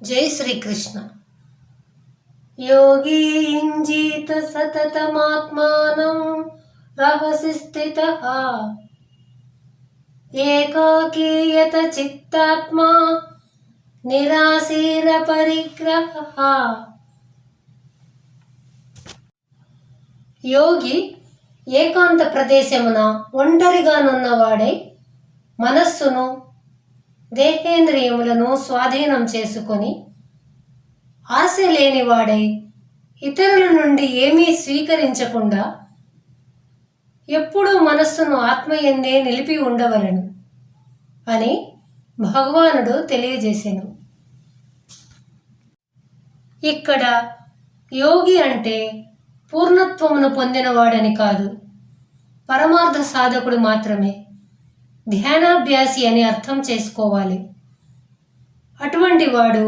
జై శ్రీకృష్ణ. యోగి యుంజీత సతతమాత్మానం రహసి స్థితః ఏకాకీయత చిత్తాత్మా నిరాశీర పరిగ్రహః. యోగి ఏకాంత ప్రదేశమున ఒంటరిగానున్నవాడై మనస్సును దేహేంద్రియములను స్వాధీనం చేసుకొని ఆశ లేనివాడై ఇతరుల నుండి ఏమీ స్వీకరించకుండా ఎప్పుడూ మనస్సును ఆత్మయందే నిలిపి ఉండవలను అని భగవానుడు తెలియజేసెను. ఇక్కడ యోగి అంటే పూర్ణత్వమును పొందినవాడని కాదు, పరమార్థ సాధకుడు మాత్రమే, ధ్యానాభ్యాసి అని అర్థం చేసుకోవాలి. అటువంటి వాడు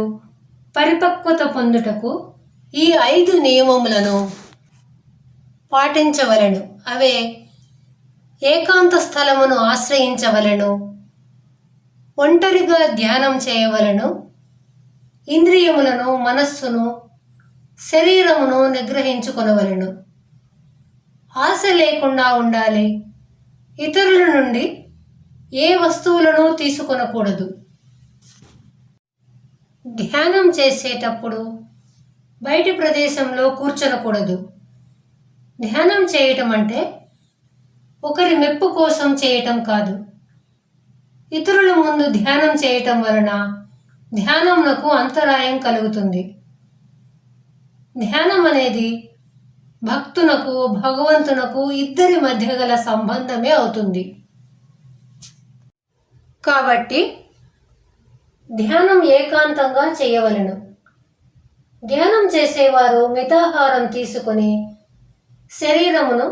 పరిపక్వత పొందుటకు ఈ 5 నియమములను పాటించవలెను. అవే: ఏకాంత స్థలమును ఆశ్రయించవలెను, ఒంటరిగా ధ్యానం చేయవలెను, ఇంద్రియములను, మనస్సును, శరీరమును నిగ్రహించుకొనవలెను, ఆశ లేకుండా ఉండాలి, ఇతరుల నుండి ఏ వస్తువులను తీసుకొనకూడదు. ధ్యానం చేసేటప్పుడు బయటి ప్రదేశంలో కూర్చొనకూడదు. ధ్యానం చేయటం అంటే ఒకరి మెప్పు కోసం చేయటం కాదు. ఇతరుల ముందు ధ్యానం చేయటం వలన ధ్యానమునకు అంతరాయం కలుగుతుంది. ధ్యానం అనేది భక్తునకు, భగవంతునకు ఇద్దరి మధ్య గల సంబంధమే అవుతుంది. కాబట్టి ధ్యానం ఏకాంతంగా చేయవలెను. ధ్యానం చేసేవారు మితాహారం తీసుకొని శరీరమును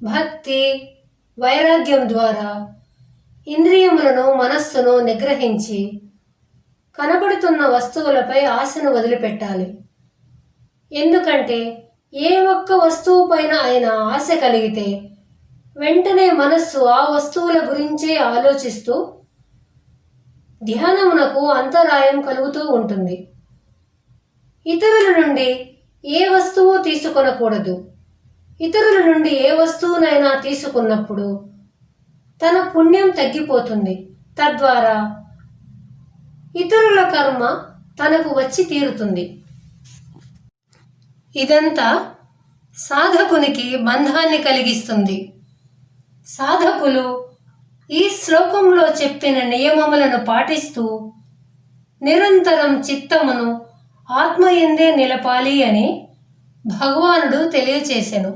భక్తి, వైరాగ్యం ద్వారా ఇంద్రియములను, మనస్సును నిగ్రహించి కనబడుతున్న వస్తువులపై ఆశను వదిలిపెట్టాలి. ఎందుకంటే ఏ ఒక్క వస్తువు పైన అయినా ఆశ కలిగితే వెంటనే మనస్సు ఆ వస్తువుల గురించే ఆలోచిస్తూ ధ్యానమునకు అంతరాయం కలుగుతూ ఉంటుంది. ఇతరుల నుండి ఏ వస్తువు తీసుకొనకూడదు. ఇతరుల నుండి ఏ వస్తువునైనా తీసుకున్నప్పుడు తన పుణ్యం తగ్గిపోతుంది. తద్వారా ఇతరుల కర్మ తనకు వచ్చి తీరుతుంది. ఇదంతా సాధకునికి బంధాన్ని కలిగిస్తుంది. సాధకులు ఈ శ్లోకంలో చెప్పిన నియమములను పాటిస్తూ నిరంతరం చిత్తమును ఆత్మయందే నిలపాలి అని భగవానుడు తెలియచేసెను.